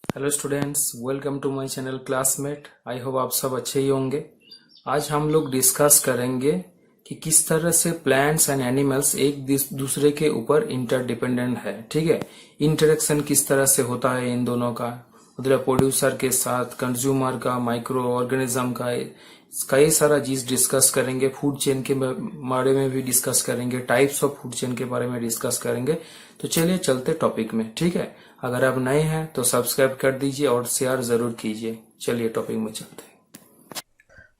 Hello students, welcome to my channel classmate. I hope आप सब अच्छे ही होंगे। आज हम लोग डिस्कस करेंगे कि किस तरह से प्लांट्स एंड एनिमल्स एक दूसरे के ऊपर इंटरडिपेंडेंट है। ठीक है, इंटरेक्शन किस तरह से होता है इन दोनों का, मतलब प्रोड्यूसर के साथ कंज्यूमर का, माइक्रो ऑर्गेनिज्म का, कई सारा चीज डिस्कस करेंगे। फूड चेन के बारे में भी डिस्कस करेंगे, टाइप्स ऑफ फूड चेन के बारे में डिस्कस करेंगे। तो चलिए चलते टॉपिक में। ठीक है, अगर आप नए हैं तो सब्सक्राइब कर दीजिए और शेयर जरूर कीजिए। चलिए टॉपिक में चलते हैं।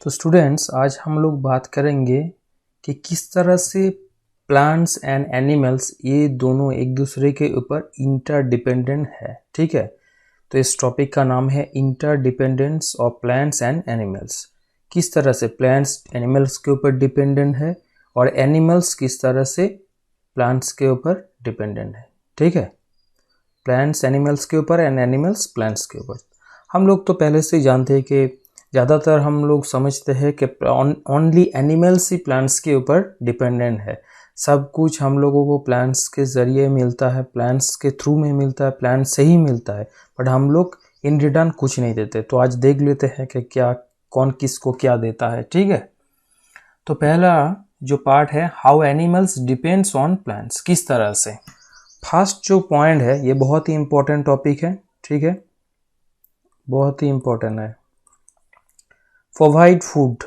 तो स्टूडेंट्स, आज हम लोग बात करेंगे कि किस तरह से प्लांट्स एंड एनिमल्स ये दोनों एक दूसरे के ऊपर इंटरडिपेंडेंट है। ठीक है, तो इस टॉपिक का नाम है interdependence of plants and animals. किस तरह से प्लांट्स एनिमल्स के ऊपर डिपेंडेंट है और एनिमल्स किस तरह से प्लांट्स के ऊपर डिपेंडेंट है। ठीक है, प्लांट्स एनिमल्स के ऊपर एंड एनिमल्स प्लांट्स के ऊपर। हम लोग तो पहले से ही जानते हैं कि ज़्यादातर हम लोग समझते हैं कि ओनली एनिमल्स ही प्लांट्स के ऊपर डिपेंडेंट है। सब कुछ हम लोगों को प्लांट्स के ज़रिए मिलता है, प्लांट्स के थ्रू में मिलता है, प्लांट से ही मिलता है, बट हम लोग इन रिटर्न कुछ नहीं देते। तो आज देख लेते हैं कि क्या कौन किसको क्या देता है। ठीक है, तो पहला जो पार्ट है, how animals depends on plants, किस तरह से। फर्स्ट जो पॉइंट है ये बहुत ही इंपॉर्टेंट टॉपिक है। ठीक है, बहुत ही इंपॉर्टेंट है। प्रोवाइड फूड,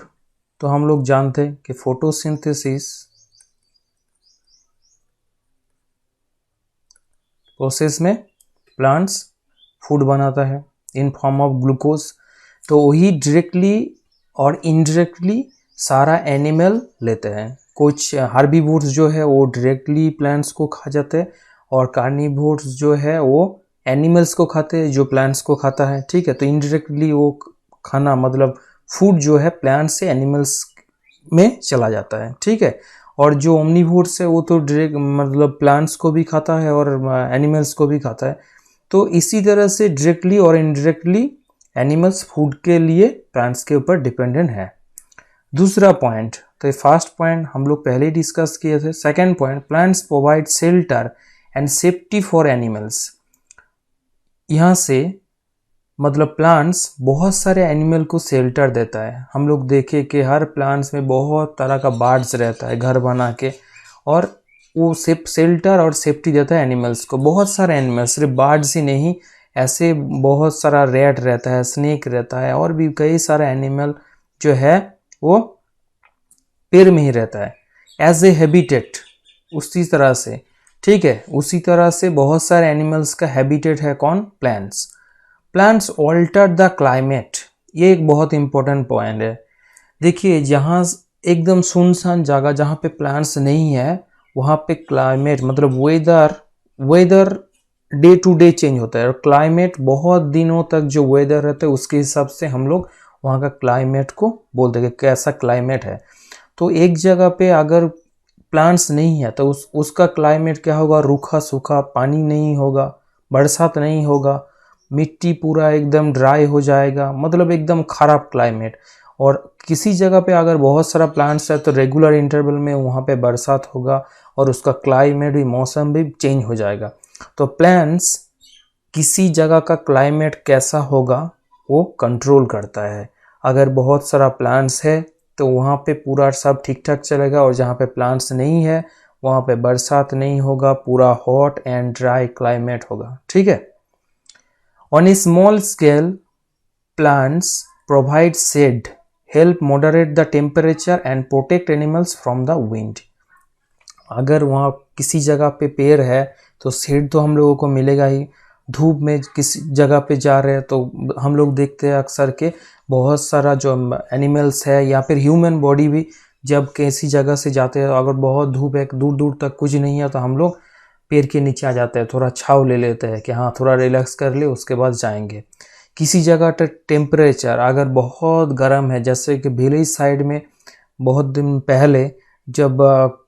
तो हम लोग जानते हैं कि फोटोसिंथेसिस प्रोसेस में प्लांट्स फूड बनाता है इन फॉर्म ऑफ ग्लूकोज। तो वही डायरेक्टली और इनडायरेक्टली सारा एनिमल लेते हैं। कुछ हार्बीवोर्स जो है वो डायरेक्टली प्लांट्स को खा जाते हैं और कार्निवोर्स जो है वो एनिमल्स को खाते हैं जो प्लांट्स को खाता है। ठीक है, तो इनडायरेक्टली वो खाना मतलब फूड जो है प्लांट्स से एनिमल्स में चला जाता है। ठीक है, और जो ओमनीवोर्स है वो तो डायरेक्ट मतलब प्लांट्स को भी खाता है और एनिमल्स को भी खाता है। तो इसी तरह से डायरेक्टली और इनडायरेक्टली एनिमल्स फूड के लिए प्लांट्स के ऊपर डिपेंडेंट है। दूसरा पॉइंट, तो ये फर्स्ट पॉइंट हम लोग पहले ही डिस्कस किए थे। Second point, plants provide shelter and safety for animals. यहाँ से मतलब प्लांट्स बहुत सारे एनिमल को शेल्टर देता है। हम लोग देखे कि हर प्लांट्स में बहुत तरह का बर्ड्स रहता है घर बना के, और वो शेल्टर और सेफ्टी देता है एनिमल्स को। बहुत सारे एनिमल्स, सिर्फ बर्ड्स ही नहीं, ऐसे बहुत सारा रैट रहता है, स्नेक रहता है, और भी कई सारे एनिमल जो है वो पेड़ में ही रहता है एज ए हैबिटेट, उसी तरह से। ठीक है, उसी तरह से बहुत सारे एनिमल्स का हैबिटेट है कौन? Plants. Plants alter the climate, ये एक बहुत इंपॉर्टेंट पॉइंट है। देखिए, जहाँ एकदम सुनसान जगह जहाँ पे प्लांट्स नहीं है वहाँ पे क्लाइमेट मतलब weather day to day change होता है, और क्लाइमेट बहुत दिनों तक जो वेदर रहता है उसके हिसाब से हम लोग वहाँ का क्लाइमेट को बोलते हैं कि कैसा क्लाइमेट है। तो एक जगह पे अगर प्लांट्स नहीं है तो उसका क्लाइमेट क्या होगा? रूखा सूखा, पानी नहीं होगा, बरसात नहीं होगा, मिट्टी पूरा एकदम ड्राई हो जाएगा, मतलब एकदम खराब क्लाइमेट। और किसी जगह पे अगर बहुत सारा प्लांट्स है तो रेगुलर इंटरवल में वहाँ पे बरसात होगा और उसका क्लाइमेट भी, मौसम भी चेंज हो जाएगा। तो प्लांट्स किसी जगह का क्लाइमेट कैसा होगा वो कंट्रोल करता है। अगर बहुत सारा प्लांट्स है तो वहाँ पे पूरा सब ठीक ठाक चलेगा, और जहाँ पे प्लांट्स नहीं है वहाँ पे बरसात नहीं होगा, पूरा हॉट एंड ड्राई क्लाइमेट होगा। ठीक है, on a small scale plants provide shade, help moderate the temperature and protect animals from the wind. अगर वहाँ किसी जगह पे पेड़ है तो शेड तो हम लोगों को मिलेगा ही। धूप में किसी जगह पे जा रहे हैं तो हम लोग देखते हैं अक्सर के बहुत सारा जो एनिमल्स है या फिर ह्यूमन बॉडी भी जब किसी जगह से जाते हैं, अगर बहुत धूप है, दूर दूर तक कुछ नहीं है, तो हम लोग पेड़ के नीचे आ जाते हैं, थोड़ा छाँव ले लेते हैं कि हाँ थोड़ा रिलैक्स कर ले, उसके बाद जाएंगे। किसी जगह टेम्परेचर अगर बहुत गर्म है, जैसे कि विलेज साइड में बहुत दिन पहले जब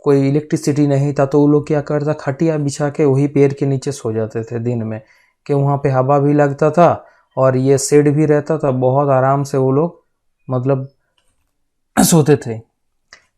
कोई इलेक्ट्रिसिटी नहीं था तो वो लोग क्या करता, खटिया बिछा के वही पेड़ के नीचे सो जाते थे दिन में, कि वहाँ पे हवा भी लगता था और ये शेड भी रहता था, बहुत आराम से वो लोग मतलब सोते थे।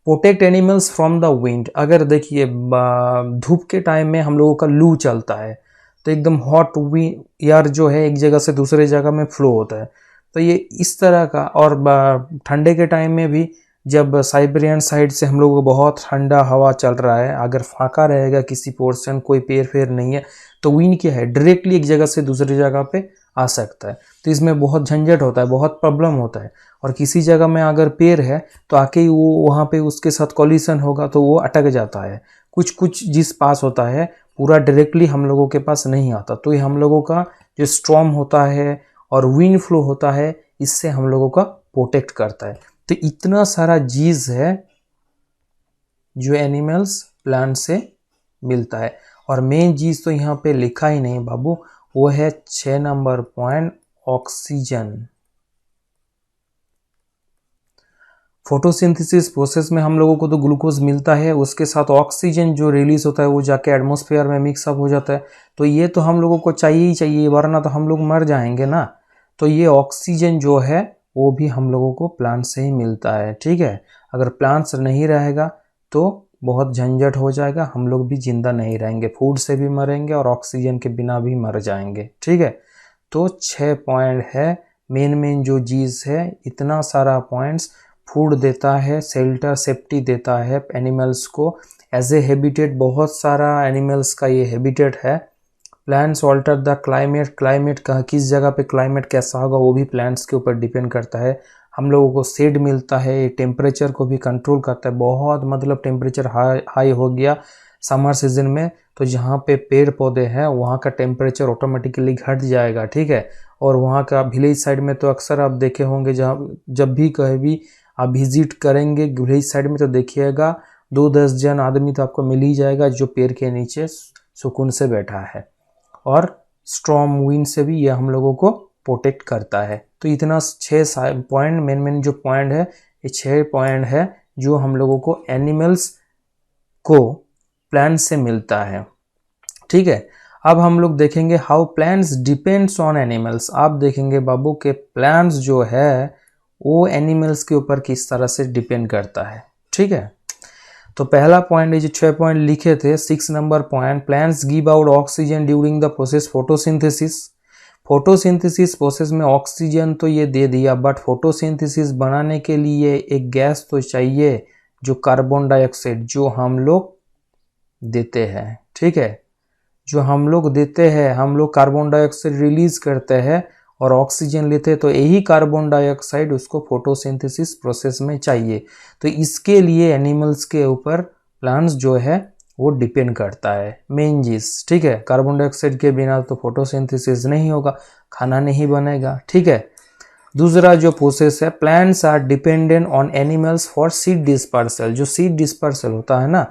Protect animals from the wind, अगर देखिए धूप के टाइम में हम लोगों का लू चलता है तो एकदम हॉट एयर जो है एक जगह से दूसरे जगह में फ्लो होता है। तो ये इस तरह का, और ठंडे के टाइम में भी जब साइबेरियन साइड से हम लोगों को बहुत ठंडा हवा चल रहा है, अगर फाका रहेगा किसी पोर्शन, कोई पेड़ फेर नहीं है, तो विंड क्या है डायरेक्टली एक जगह से दूसरी जगह पे आ सकता है। तो इसमें बहुत झंझट होता है, बहुत प्रॉब्लम होता है। और किसी जगह में अगर पेड़ है तो आके ही वो वहाँ पे उसके साथ कॉलिशन होगा तो वो अटक जाता है। कुछ कुछ जिस पास होता है पूरा डायरेक्टली हम लोगों के पास नहीं आता। तो ये हम लोगों का जो स्टॉर्म होता है और विंड फ्लो होता है, इससे हम लोगों का प्रोटेक्ट करता है। तो इतना सारा चीज है जो एनिमल्स प्लांट से मिलता है। और मेन चीज तो यहाँ पे लिखा ही नहीं बाबू, वो है 6 number point, oxygen. Photosynthesis process में हम लोगों को तो ग्लूकोज मिलता है, उसके साथ ऑक्सीजन जो रिलीज होता है वो जाके एटमॉस्फेयर में मिक्सअप हो जाता है। तो ये तो हम लोगों को चाहिए ही चाहिए, वरना तो हम लोग मर जाएंगे ना। तो ये ऑक्सीजन जो है वो भी हम लोगों को प्लांट से ही मिलता है, ठीक है। अगर प्लांट्स नहीं रहेगा तो बहुत झंझट हो जाएगा, हम लोग भी जिंदा नहीं रहेंगे, फूड से भी मरेंगे और ऑक्सीजन के बिना भी मर जाएंगे, ठीक है। तो 6 पॉइंट है, मेन जो चीज है, इतना सारा पॉइंट्स। फूड देता है, शेल्टर सेफ्टी देता है एनिमल्स को, एज ए हैबिटेट, बहुत सारा एनिमल्स का ये हैबिटेट है। Plants alter the climate, climate का किस जगह पे क्लाइमेट कैसा होगा वो भी प्लांट्स के ऊपर डिपेंड करता है। हम लोगों को शेड मिलता है, टेम्परेचर को भी कंट्रोल करता है। बहुत मतलब टेम्परेचर हाई हो गया समर सीजन में, तो जहाँ पे पेड़ पौधे हैं वहाँ का टेम्परेचर ऑटोमेटिकली घट जाएगा, ठीक है। और वहाँ का विलेज साइड में तो अक्सर आप देखे होंगे, जहाँ जब भी कहीं भी आप विजिट करेंगे विलेज साइड में तो देखिएगा 2-10 जन आदमी तो आपको मिल ही जाएगा जो पेड़ के नीचे सुकून से बैठा है। और स्ट्रॉन्ग विंड से भी यह हम लोगों को प्रोटेक्ट करता है। तो इतना 6 पॉइंट, मेन जो पॉइंट है, ये 6 पॉइंट है जो हम लोगों को एनिमल्स को प्लांट से मिलता है, ठीक है। अब हम लोग देखेंगे how plants depends on animals. आप देखेंगे बाबू के प्लांट्स जो है वो एनिमल्स के ऊपर किस तरह से डिपेंड करता है, ठीक है। तो पहला पॉइंट है जो 6 पॉइंट लिखे थे, 6 number point, plants give out oxygen during the process photosynthesis. Photosynthesis process में ऑक्सीजन तो ये दे दिया, बट फोटोसिंथेसिस बनाने के लिए एक गैस तो चाहिए जो कार्बन डाइऑक्साइड, जो हम लोग देते हैं, ठीक है। जो हम लोग देते हैं, हम लोग कार्बन डाइऑक्साइड रिलीज करते हैं और ऑक्सीजन लेते हैं, तो यही कार्बन डाइऑक्साइड उसको फोटोसिंथेसिस प्रोसेस में चाहिए। तो इसके लिए एनिमल्स के ऊपर प्लांट्स जो है वो डिपेंड करता है, मेन चीज, ठीक है। कार्बन डाइऑक्साइड के बिना तो फोटोसिंथेसिस नहीं होगा, खाना नहीं बनेगा, ठीक है। दूसरा जो प्रोसेस है, plants are dependent on animals for seed dispersal. जो सीड डिस्पर्सल होता है ना,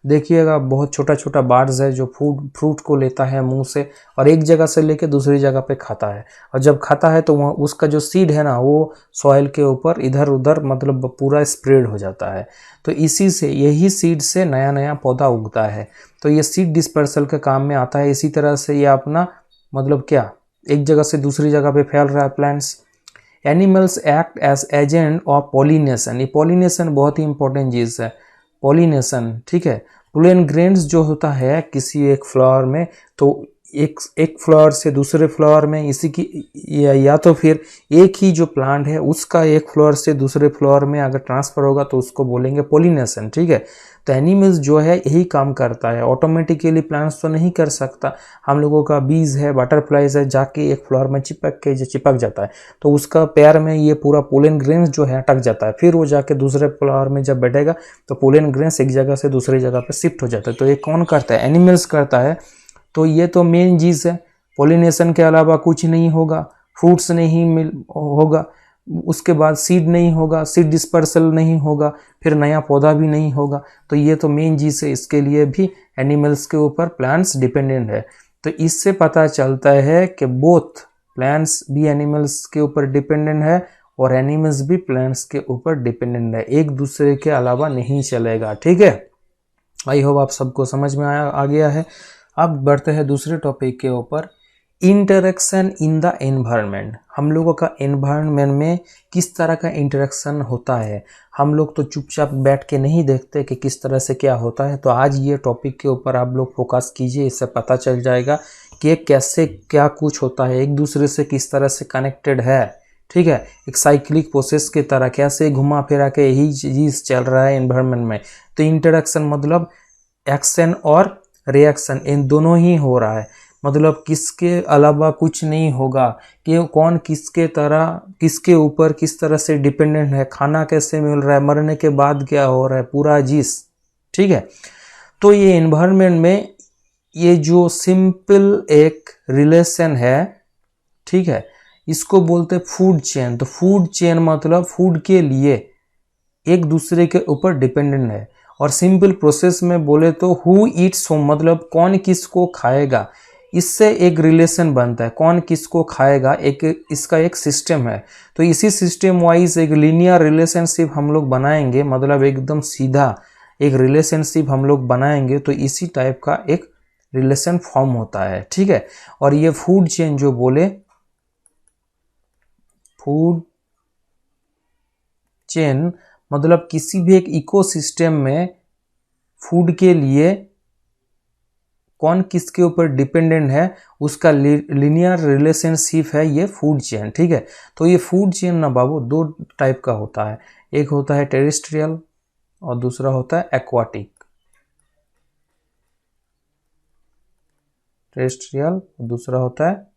देखिएगा बहुत छोटा छोटा बार्ड्स है जो फ्रूट को लेता है मुंह से और एक जगह से लेके दूसरी जगह पे खाता है, और जब खाता है तो वहाँ उसका जो सीड है ना वो सॉइल के ऊपर इधर उधर मतलब पूरा स्प्रेड हो जाता है। तो इसी से, यही सीड से नया नया पौधा उगता है। तो ये सीड डिस्पर्सल के काम में आता है। इसी तरह से ये अपना मतलब क्या, एक जगह से दूसरी जगह पे फैल रहा है plants. Animals act as agent of pollination. ये पॉलिनेशन बहुत ही इंपॉर्टेंट चीज है, पॉलिनेशन, ठीक है। पोलन ग्रेन्स जो होता है किसी एक फ्लावर में, तो एक फ्लावर से दूसरे फ्लावर में इसी की या तो फिर एक ही जो प्लांट है उसका एक फ्लावर से दूसरे फ्लावर में अगर ट्रांसफर होगा तो उसको बोलेंगे पॉलिनेशन, ठीक है। तो एनिमल्स जो है यही काम करता है, ऑटोमेटिकली प्लांट्स तो नहीं कर सकता। हम लोगों का बीज है, बटरफ्लाइज है, जाके एक फ्लावर में चिपक के जो चिपक जाता है तो उसका पैर में ये पूरा पोलन ग्रेन्स जो है अटक जाता है, फिर वो जाके दूसरे फ्लावर में जब बैठेगा तो पोलन ग्रेन्स एक जगह से दूसरी जगह पे शिफ्ट हो जाता है। तो ये कौन करता है? एनिमल्स करता है। तो ये तो मेन चीज है। पॉलिनेशन के अलावा कुछ नहीं होगा, फ्रूट्स नहीं होगा, उसके बाद सीड नहीं होगा, सीड डिस्पर्सल नहीं होगा, फिर नया पौधा भी नहीं होगा। तो ये तो मेन चीज है, इसके लिए भी एनिमल्स के ऊपर प्लांट्स डिपेंडेंट है। तो इससे पता चलता है कि बोथ प्लांट्स भी एनिमल्स के ऊपर डिपेंडेंट है और एनिमल्स भी प्लांट्स के ऊपर डिपेंडेंट है, एक दूसरे के अलावा नहीं चलेगा, ठीक है। आई होप आप सबको समझ में आ गया है। अब बढ़ते हैं दूसरे टॉपिक के ऊपर, इंटरेक्शन इन द एनवायरनमेंट। हम लोगों का एनवायरनमेंट में किस तरह का इंटरेक्शन होता है, हम लोग तो चुपचाप बैठ के नहीं देखते कि किस तरह से क्या होता है। तो आज ये टॉपिक के ऊपर आप लोग फोकस कीजिए, इससे पता चल जाएगा कि कैसे क्या कुछ होता है, एक दूसरे से किस तरह से कनेक्टेड है, ठीक है, एक साइक्लिक प्रोसेस की तरह कैसे घुमा फिरा के यही चीज चल रहा है एनवायरनमेंट में। तो इंटरेक्शन मतलब एक्शन और रिएक्शन इन दोनों ही हो रहा है, मतलब किसके अलावा कुछ नहीं होगा, कि कौन किसके तरह किसके ऊपर किस तरह से डिपेंडेंट है, खाना कैसे मिल रहा है, मरने के बाद क्या हो रहा है, पूरा चीज, ठीक है। तो ये एनवायरनमेंट में ये जो सिंपल एक रिलेशन है, ठीक है, इसको बोलते हैं फूड चेन। तो फूड चेन मतलब फूड के लिए एक दूसरे के ऊपर डिपेंडेंट है। और सिंपल प्रोसेस में बोले तो हु ईट्स होम मतलब कौन किसको खाएगा, इससे एक रिलेशन बनता है, कौन किसको खाएगा, एक इसका एक सिस्टम है। तो इसी सिस्टम वाइज एक लीनियर रिलेशनशिप हम लोग बनाएंगे, मतलब एकदम सीधा एक रिलेशनशिप हम लोग बनाएंगे, तो इसी टाइप का एक रिलेशन फॉर्म होता है, ठीक है। और ये फूड चेन जो बोले, फूड चेन मतलब किसी भी एक इकोसिस्टम में फूड के लिए कौन किसके ऊपर डिपेंडेंट है उसका लीनियर रिलेशनशिप है ये फूड चेन, ठीक है। तो ये फूड चेन ना बाबू दो टाइप का होता है, एक होता है टेरेस्ट्रियल और दूसरा होता है एक्वाटिक। टेरेस्ट्रियल, दूसरा होता है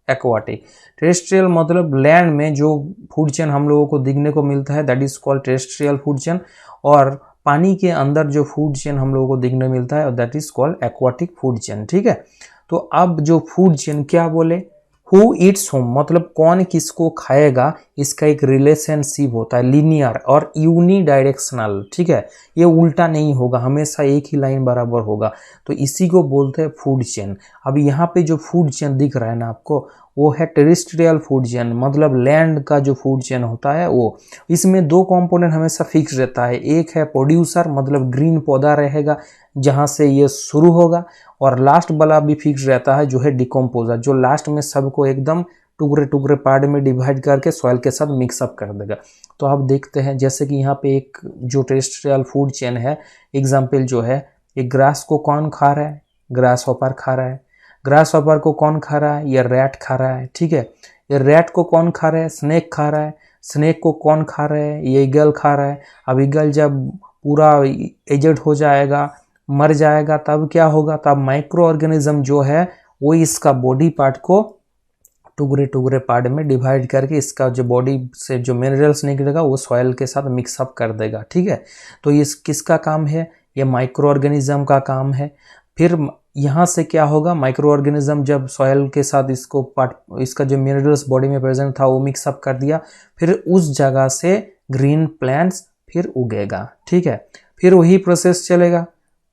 एक्वाटिक। टेरेस्ट्रियल मतलब लैंड में जो फूड चेन हम लोगों को दिखने को मिलता है that is called terrestrial food chain, और पानी के अंदर जो फूड चेन हम लोगों को दिखने मिलता है that is called aquatic food chain, ठीक है। तो अब जो फूड चेन क्या बोले, हु ईट्स होम मतलब कौन किसको खाएगा, इसका एक रिलेशनशिप होता है लीनियर और यूनी डायरेक्शनल, ठीक है। ये उल्टा नहीं होगा, हमेशा एक ही लाइन बराबर होगा, तो इसी को बोलते हैं फूड चेन। अब यहाँ पे जो फूड चेन दिख रहा है ना आपको, वो है टेरेस्ट्रियल फूड चेन, मतलब लैंड का जो फूड चेन होता है वो। इसमें दो कंपोनेंट हमेशा फिक्स रहता है, एक है प्रोड्यूसर मतलब ग्रीन पौधा रहेगा जहाँ से ये शुरू होगा, और लास्ट वाला भी फिक्स रहता है जो है डिकम्पोजर, जो लास्ट में सबको एकदम टुकड़े टुकड़े पार्ट में डिवाइड करके सॉइल के साथ मिक्सअप कर देगा। तो आप देखते हैं जैसे कि यहाँ पे एक जो टेरेस्ट्रियल फूड चेन है, एग्जाम्पल जो है, एक ग्रास को कौन खा रहा है, ग्रास हॉपर खा रहा है। ग्रास हॉपर को कौन खा रहा है, ये रैट खा रहा है, ठीक है। ये रैट को कौन खा रहा है, स्नेक खा रहा है। स्नेक को कौन खा रहा है, ये ईगल खा रहा है। अब ईगल जब पूरा एजेड हो जाएगा, मर जाएगा, तब क्या होगा, तब माइक्रो ऑर्गेनिज्म जो है वो इसका बॉडी पार्ट को टुकड़े टुकड़े पार्ट में डिवाइड करके इसका जो बॉडी से जो मिनरल्स निकलेगा वो सॉइल के साथ मिक्सअप कर देगा, ठीक है। तो ये किसका काम है, ये माइक्रो ऑर्गेनिज्म का काम है। फिर यहाँ से क्या होगा, माइक्रो ऑर्गेनिज्म जब सॉइल के साथ इसको पार्ट इसका जो मिनरल्स बॉडी में प्रेजेंट था वो मिक्सअप कर दिया, फिर उस जगह से ग्रीन प्लांट्स फिर उगेगा, ठीक है। फिर वही प्रोसेस चलेगा,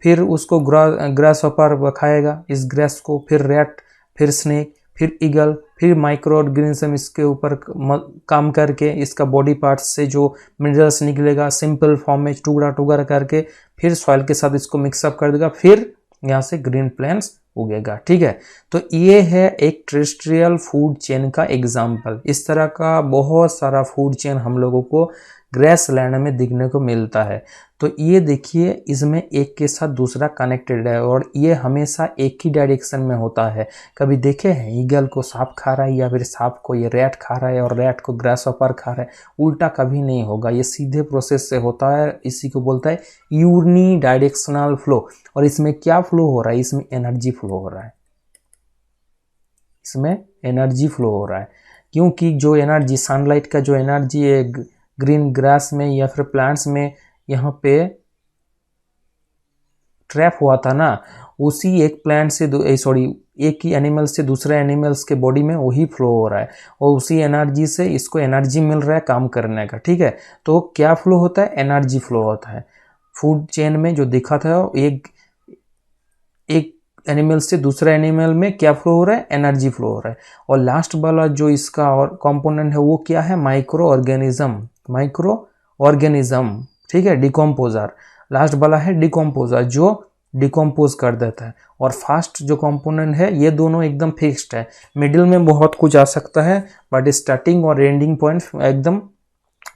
फिर उसको ग्रास हॉपर खाएगा इस ग्रास को, फिर रैट, फिर स्नेक, फिर ईगल, फिर माइक्रो ऑर्गेनिज्म इसके ऊपर काम करके इसका बॉडी पार्ट्स से जो मिनरल्स निकलेगा सिंपल फॉर्म में टुकड़ा टुकड़ा करके फिर सॉइल के साथ इसको मिक्सअप कर देगा, फिर यहाँ से ग्रीन प्लांट्स उगेगा, ठीक है। तो ये है एक टेरेस्ट्रियल फूड चेन का एग्जाम्पल। इस तरह का बहुत सारा फूड चेन हम लोगों को ग्रास लैंड में दिखने को मिलता है। तो ये देखिए इसमें एक के साथ दूसरा कनेक्टेड है और ये हमेशा एक ही डायरेक्शन में होता है। कभी देखे हैं ईगल को सांप खा रहा है या फिर सांप को ये रैट खा रहा है और रैट को ग्रास हॉपर खा रहा है, उल्टा कभी नहीं होगा, ये सीधे प्रोसेस से होता है। इसी को बोलता है यूनी डायरेक्शनल फ्लो। और इसमें क्या फ्लो हो रहा है, इसमें एनर्जी फ्लो हो रहा है, इसमें एनर्जी फ्लो हो रहा है, क्योंकि जो एनर्जी सनलाइट का जो एनर्जी है ग्रीन ग्रास में या फिर प्लांट्स में यहाँ पे ट्रैप हुआ था ना, उसी एक प्लांट से एक ही एनिमल से दूसरे एनिमल्स के बॉडी में वही फ्लो हो रहा है और उसी एनर्जी से इसको एनर्जी मिल रहा है काम करने का, ठीक है। तो क्या फ्लो होता है, एनर्जी फ्लो होता है। फूड चेन में जो दिखा था एक एनिमल से दूसरा एनिमल में क्या फ्लो हो रहा है, एनर्जी फ्लो हो रहा है। और लास्ट वाला जो इसका और कंपोनेंट है वो क्या है, माइक्रो ऑर्गेनिज्म, ठीक है, डिकम्पोजर। लास्ट वाला है डिकम्पोजर जो डिकम्पोज कर देता है, और फास्ट जो कंपोनेंट है ये दोनों एकदम फिक्स्ड है। मिडिल में बहुत कुछ आ सकता है बट स्टार्टिंग और एंडिंग पॉइंट एकदम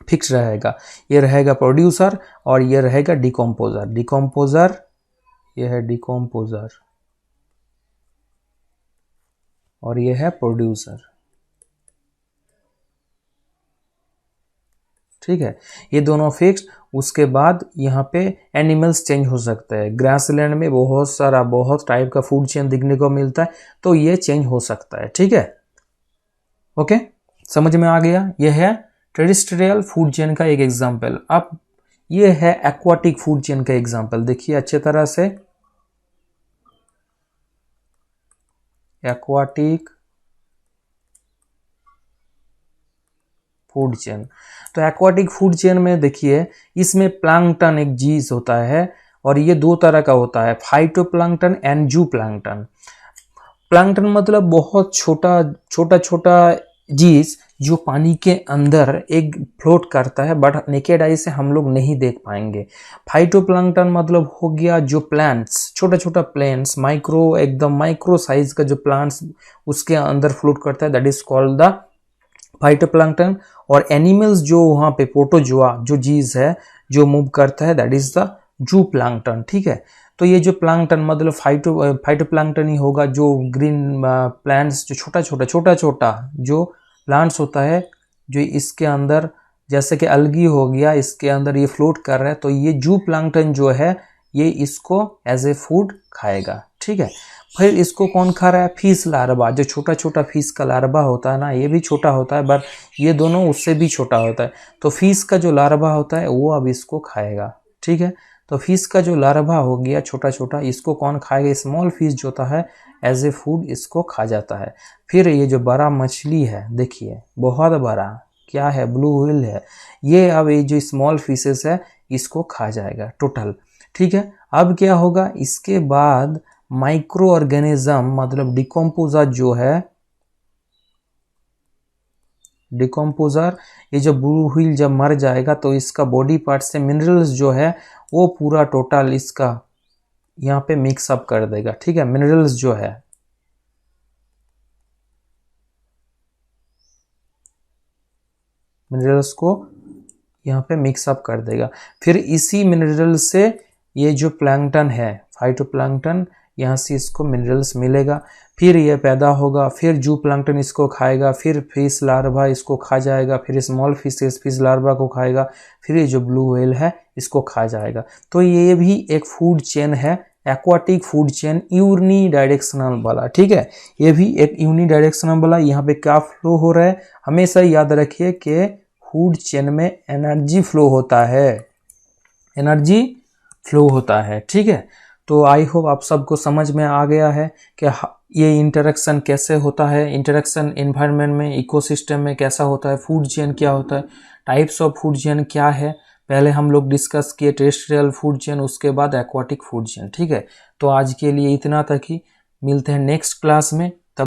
फिक्स रहेगा। ये रहेगा प्रोड्यूसर और ये रहेगा डिकम्पोजर। ये है डिकम्पोजर, और ये है प्रोड्यूसर। ठीक है, ये दोनों फिक्स्ड। उसके बाद यहाँ पे एनिमल्स चेंज हो सकते हैं। ग्रासलैंड में बहुत टाइप का फूड चेन देखने को मिलता है, तो ये चेंज हो सकता है। ठीक है, ओके, समझ में आ गया। ये है टेरेस्ट्रियल फूड चेन का एक एग्जांपल। अब ये है एक्वाटिक फूड चेन का एग्जांपल। देखिए अच्छे तरह से, एक्वाटिक फूड चेन। तो एक्वाटिक फूड चेन में देखिए, इसमें प्लैंकटन एक चीज होता है, और ये दो तरह का होता है, फाइटोप्लैंकटन एंड जूप्लैंकटन। प्लैंकटन मतलब बहुत छोटा छोटा चीज जो पानी के अंदर एक फ्लोट करता है, बट नेकेड आई से हम लोग नहीं देख पाएंगे। फाइटोप्लैंकटन मतलब हो गया जो प्लांट्स, छोटा छोटा प्लांट्स, एकदम माइक्रो साइज का जो प्लांट्स उसके अंदर फ्लोट करता है, that is called the phytoplankton. और एनिमल्स जो वहां पे प्रोटोजोआ जो चीज है जो मूव करता है, दैट इज द जूप्लैंकटन। ठीक है, तो ये जो प्लैंकटन मतलब फाइटोप्लैंकटन ही होगा, जो ग्रीन प्लांट्स, जो छोटा छोटा जो प्लांट्स होता है, जो इसके अंदर जैसे कि अलगी हो गया, इसके अंदर ये फ्लोट कर रहा है, तो ये जूप्लैंकटन जो है ये इसको एज ए फूड खाएगा। ठीक है, फिर इसको कौन खा रहा है? फिश लार्वा, जो छोटा छोटा फिश का लार्वा होता है ना, ये भी छोटा होता है, बट ये दोनों उससे भी छोटा होता है। तो फिश का जो लार्वा होता है वो अब इसको खाएगा। ठीक है, तो फिश का जो लार्वा हो गया छोटा छोटा, इसको कौन खाएगा? स्मॉल फिश जो होता है एज ए फूड इसको खा जाता है। फिर ये जो बड़ा मछली है, देखिए बहुत बड़ा, क्या है? ब्लू व्हेल है। ये अब ये जो स्मॉल फिशेस है इसको खा जाएगा टोटल। ठीक है, अब क्या होगा? इसके बाद माइक्रो ऑर्गेनिज्म मतलब डिकम्पोजर जो है, डिकम्पोजर, ये जो ब्लू व्हेल जब मर जाएगा तो इसका बॉडी पार्ट से मिनरल्स जो है वो पूरा टोटल इसका यहाँ पे मिक्स अप कर देगा। ठीक है, मिनरल्स जो है, मिनरल्स को यहाँ पे मिक्स अप कर देगा। फिर इसी मिनरल से ये जो प्लैंकटन है, फाइटोप्लैंकटन, यहाँ से इसको मिनरल्स मिलेगा, फिर ये पैदा होगा, फिर जू प्लैंकटन इसको खाएगा, फिर फिश लार्वा इसको खा जाएगा, फिर स्मॉल फिशेस फिश लार्वा को खाएगा, फिर ये जो ब्लू व्हेल है इसको खा जाएगा। तो ये भी एक फूड चेन है, aquatic food chain, unidirectional वाला। ठीक है, ये भी एक यूनि डायरेक्शनल वाला। यहाँ पे क्या फ्लो हो रहा है? हमेशा याद रखिए कि फूड चेन में एनर्जी फ्लो होता है, एनर्जी फ्लो होता है। ठीक है, तो आई होप आप सबको समझ में आ गया है कि ये इंटरेक्शन कैसे होता है, इंटरेक्शन एनवायरनमेंट में, इकोसिस्टम में कैसा होता है, फूड चेन क्या होता है, टाइप्स ऑफ फूड चेन क्या है। पहले हम लोग डिस्कस किए टेरेस्ट्रियल फूड चेन, उसके बाद एक्वाटिक फूड चेन। ठीक है, तो आज के लिए इतना तक ही, मिलते हैं नेक्स्ट क्लास में।